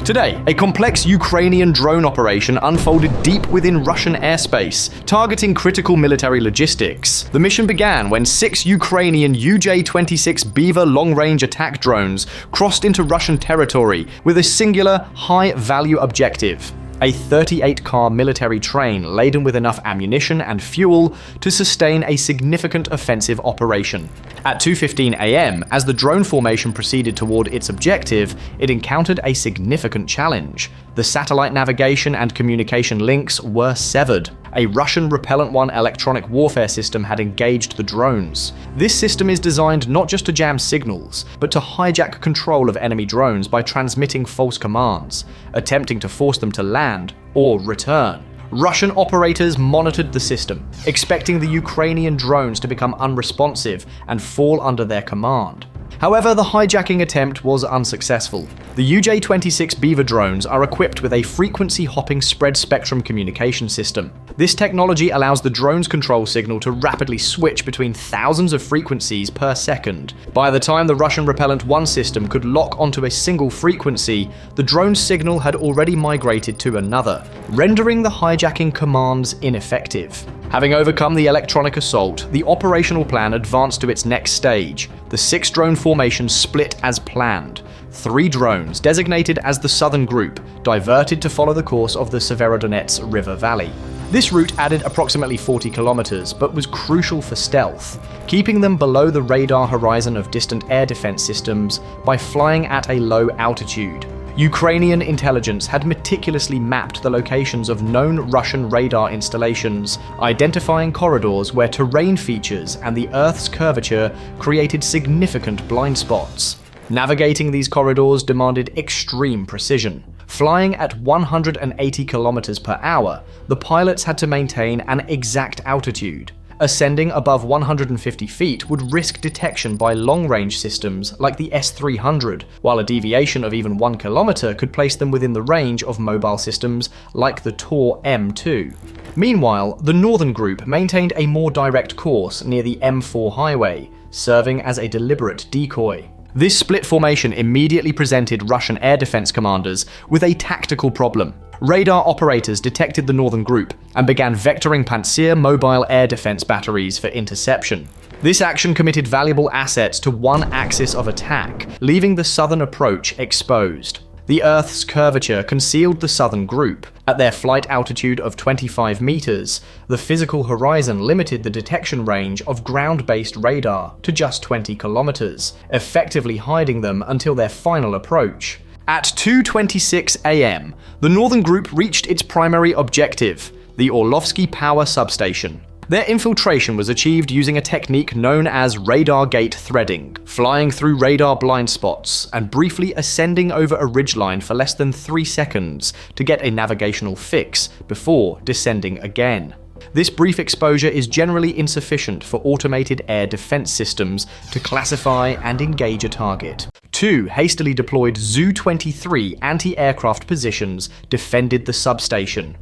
Today, a complex Ukrainian drone operation unfolded deep within Russian airspace, targeting critical military logistics. The mission began when 6 Ukrainian UJ-26 Beaver long-range attack drones crossed into Russian territory with a singular, high-value objective: a 38-car military train laden with enough ammunition and fuel to sustain a significant offensive operation. At 2:15 a.m., as the drone formation proceeded toward its objective, it encountered a significant challenge. The satellite navigation and communication links were severed. A Russian Repellent 1 electronic warfare system had engaged the drones. This system is designed not just to jam signals, but to hijack control of enemy drones by transmitting false commands, attempting to force them to land or return. Russian operators monitored the system, expecting the Ukrainian drones to become unresponsive and fall under their command. However, the hijacking attempt was unsuccessful. The UJ-26 Beaver drones are equipped with a frequency-hopping spread-spectrum communication system. This technology allows the drone's control signal to rapidly switch between thousands of frequencies per second. By the time the Russian Repellent 1 system could lock onto a single frequency, the drone's signal had already migrated to another, rendering the hijacking commands ineffective. Having overcome the electronic assault, the operational plan advanced to its next stage. The 6-drone formation split as planned. 3 drones, designated as the Southern Group, diverted to follow the course of the Severodonetsk River Valley. This route added approximately 40 kilometers, but was crucial for stealth, keeping them below the radar horizon of distant air defense systems by flying at a low altitude. Ukrainian intelligence had meticulously mapped the locations of known Russian radar installations, identifying corridors where terrain features and the Earth's curvature created significant blind spots. Navigating these corridors demanded extreme precision. Flying at 180 kilometers per hour, the pilots had to maintain an exact altitude. Ascending above 150 feet would risk detection by long-range systems like the S-300, while a deviation of even 1 kilometer could place them within the range of mobile systems like the Tor M2. Meanwhile, the Northern Group maintained a more direct course near the M4 highway, serving as a deliberate decoy. This split formation immediately presented Russian air defense commanders with a tactical problem. Radar operators detected the Northern Group and began vectoring Pantsir mobile air defense batteries for interception. This action committed valuable assets to one axis of attack, leaving the southern approach exposed. The Earth's curvature concealed the Southern Group. At their flight altitude of 25 meters, the physical horizon limited the detection range of ground-based radar to just 20 kilometers, effectively hiding them until their final approach. At 2:26 a.m., the Northern Group reached its primary objective, the Orlovsky Power Substation. Their infiltration was achieved using a technique known as radar gate threading, flying through radar blind spots and briefly ascending over a ridgeline for less than 3 seconds to get a navigational fix before descending again. This brief exposure is generally insufficient for automated air defense systems to classify and engage a target. 2 hastily deployed Zu-23 anti-aircraft positions defended the substation.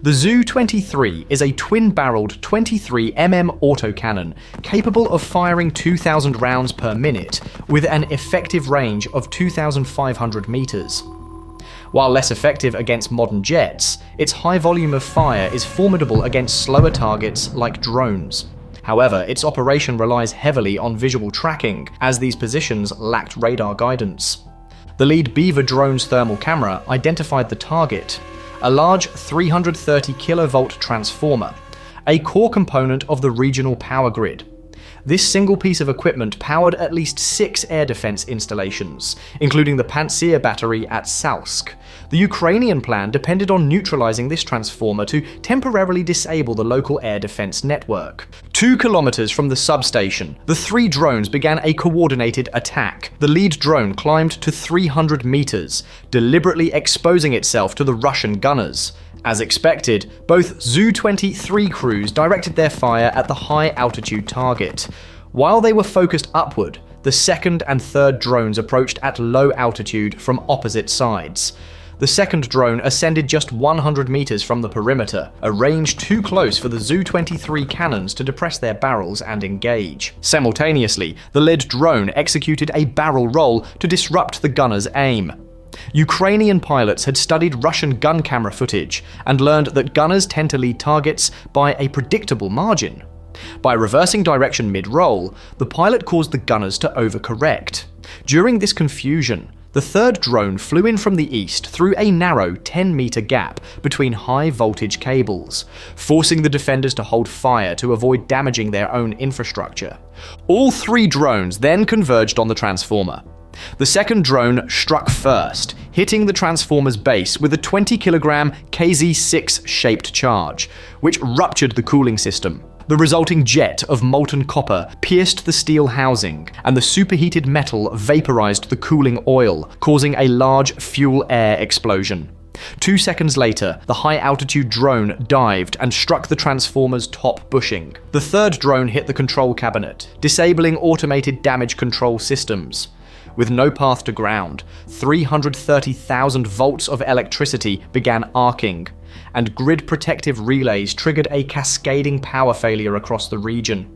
The Zu-23 is a twin-barreled 23mm autocannon capable of firing 2,000 rounds per minute with an effective range of 2,500 meters. While less effective against modern jets, its high volume of fire is formidable against slower targets like drones. However, its operation relies heavily on visual tracking, as these positions lacked radar guidance. The lead Beaver drone's thermal camera identified the target, a large 330 kilovolt transformer, a core component of the regional power grid. This single piece of equipment powered at least 6 air defense installations, including the Pantsir battery at Salsk. The Ukrainian plan depended on neutralizing this transformer to temporarily disable the local air defense network. 2 kilometers from the substation, the 3 drones began a coordinated attack. The lead drone climbed to 300 meters, deliberately exposing itself to the Russian gunners. As expected, both Zu-23 crews directed their fire at the high-altitude target. While they were focused upward, the second and third drones approached at low altitude from opposite sides. The second drone ascended just 100 meters from the perimeter, a range too close for the Zu-23 cannons to depress their barrels and engage. Simultaneously, the lead drone executed a barrel roll to disrupt the gunner's aim. Ukrainian pilots had studied Russian gun camera footage and learned that gunners tend to lead targets by a predictable margin. By reversing direction mid-roll, the pilot caused the gunners to overcorrect. During this confusion, the third drone flew in from the east through a narrow 10-meter gap between high-voltage cables, forcing the defenders to hold fire to avoid damaging their own infrastructure. All three drones then converged on the transformer. The second drone struck first, hitting the transformer's base with a 20-kilogram KZ-6-shaped charge, which ruptured the cooling system. The resulting jet of molten copper pierced the steel housing, and the superheated metal vaporized the cooling oil, causing a large fuel-air explosion. 2 seconds later, the high-altitude drone dived and struck the transformer's top bushing. The third drone hit the control cabinet, disabling automated damage control systems. With no path to ground, 330,000 volts of electricity began arcing, and grid-protective relays triggered a cascading power failure across the region.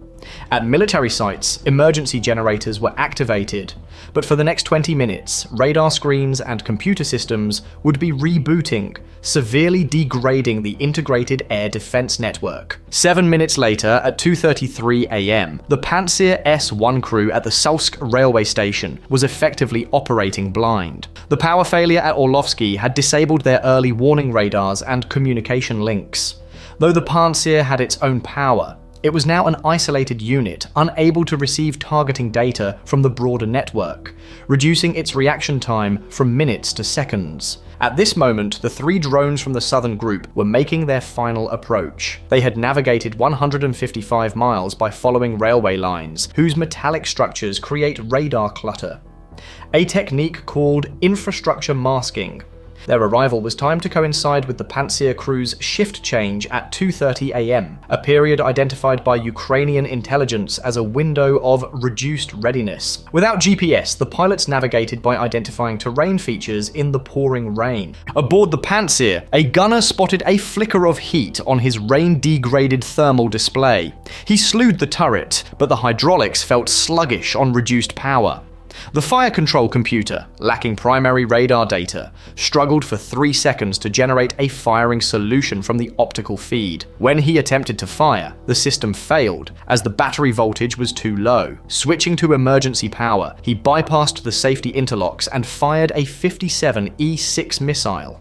At military sites, emergency generators were activated, but for the next 20 minutes, radar screens and computer systems would be rebooting, severely degrading the integrated air defense network. 7 minutes later, at 2:33 a.m., the Pantsir S-1 crew at the Salsk railway station was effectively operating blind. The power failure at Orlovsky had disabled their early warning radars and communication links. Though the Pantsir had its own power, it was now an isolated unit, unable to receive targeting data from the broader network, reducing its reaction time from minutes to seconds. At this moment, the three drones from the southern group were making their final approach. They had navigated 155 miles by following railway lines, whose metallic structures create radar clutter, a technique called infrastructure masking. Their arrival was timed to coincide with the Pantsir crew's shift change at 2:30 a.m., a period identified by Ukrainian intelligence as a window of reduced readiness. Without GPS, the pilots navigated by identifying terrain features in the pouring rain. Aboard the Pantsir, a gunner spotted a flicker of heat on his rain-degraded thermal display. He slewed the turret, but the hydraulics felt sluggish on reduced power. The fire control computer, lacking primary radar data, struggled for 3 seconds to generate a firing solution from the optical feed. When he attempted to fire, the system failed as the battery voltage was too low. Switching to emergency power, he bypassed the safety interlocks and fired a 57 E-6 missile.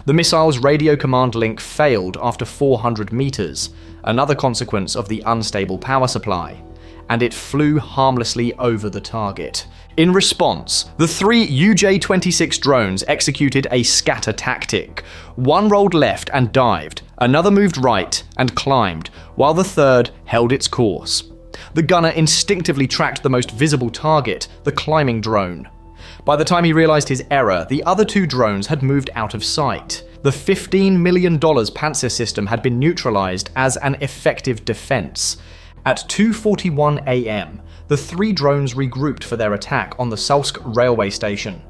The missile's radio command link failed after 400 meters, another consequence of the unstable power supply, and it flew harmlessly over the target. In response, the three UJ-26 drones executed a scatter tactic. One rolled left and dived, another moved right and climbed, while the third held its course. The gunner instinctively tracked the most visible target, the climbing drone. By the time he realized his error, the other two drones had moved out of sight. The $15 million Pantsir system had been neutralized as an effective defense. At 2:41 a.m., the three drones regrouped for their attack on the Salsk railway station.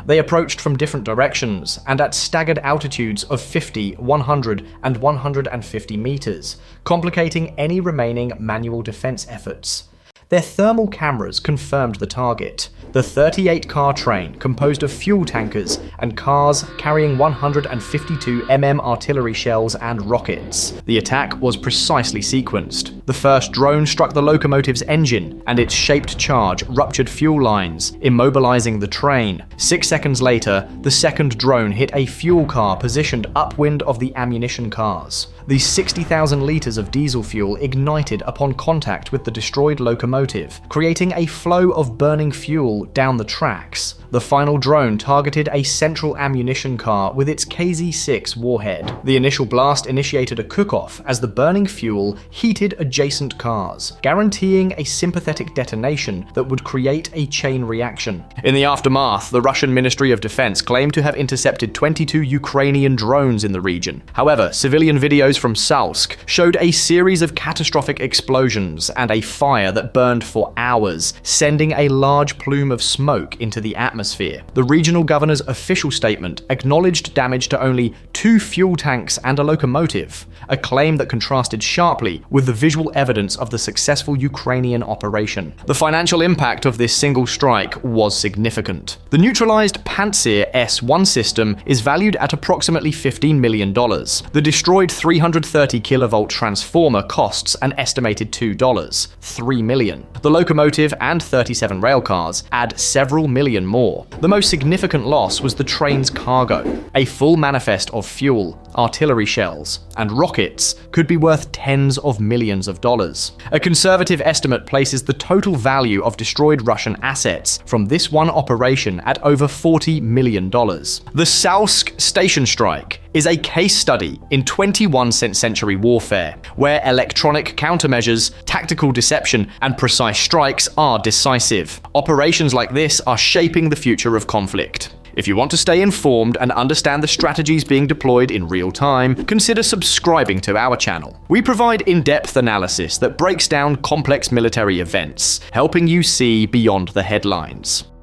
They approached from different directions and at staggered altitudes of 50, 100, and 150 meters, complicating any remaining manual defense efforts. Their thermal cameras confirmed the target, the 38-car train composed of fuel tankers and cars carrying 152 mm artillery shells and rockets. The attack was precisely sequenced. The first drone struck the locomotive's engine, and its shaped charge ruptured fuel lines, immobilizing the train. 6 seconds later, the second drone hit a fuel car positioned upwind of the ammunition cars. The 60,000 liters of diesel fuel ignited upon contact with the destroyed locomotive, creating a flow of burning fuel down the tracks. The final drone targeted a central ammunition car with its KZ-6 warhead. The initial blast initiated a cook-off as the burning fuel heated adjacent cars, guaranteeing a sympathetic detonation that would create a chain reaction. In the aftermath, the Russian Ministry of Defense claimed to have intercepted 22 Ukrainian drones in the region. However, civilian videos from Salsk showed a series of catastrophic explosions and a fire that burned burned for hours, sending a large plume of smoke into the atmosphere. The regional governor's official statement acknowledged damage to only 2 fuel tanks and a locomotive, a claim that contrasted sharply with the visual evidence of the successful Ukrainian operation. The financial impact of this single strike was significant. The neutralized Pantsir S-1 system is valued at approximately $15 million. The destroyed 330 kilovolt transformer costs an estimated $2, $3 million. The locomotive and 37 railcars add several million more. The most significant loss was the train's cargo. A full manifest of fuel, artillery shells, and rockets could be worth tens of millions of dollars. A conservative estimate places the total value of destroyed Russian assets from this one operation at over $40 million. The Salsk station strike is a case study in 21st century warfare, where electronic countermeasures, tactical deception, and precise strikes are decisive. Operations like this are shaping the future of conflict. If you want to stay informed and understand the strategies being deployed in real time, consider subscribing to our channel. We provide in-depth analysis that breaks down complex military events, helping you see beyond the headlines.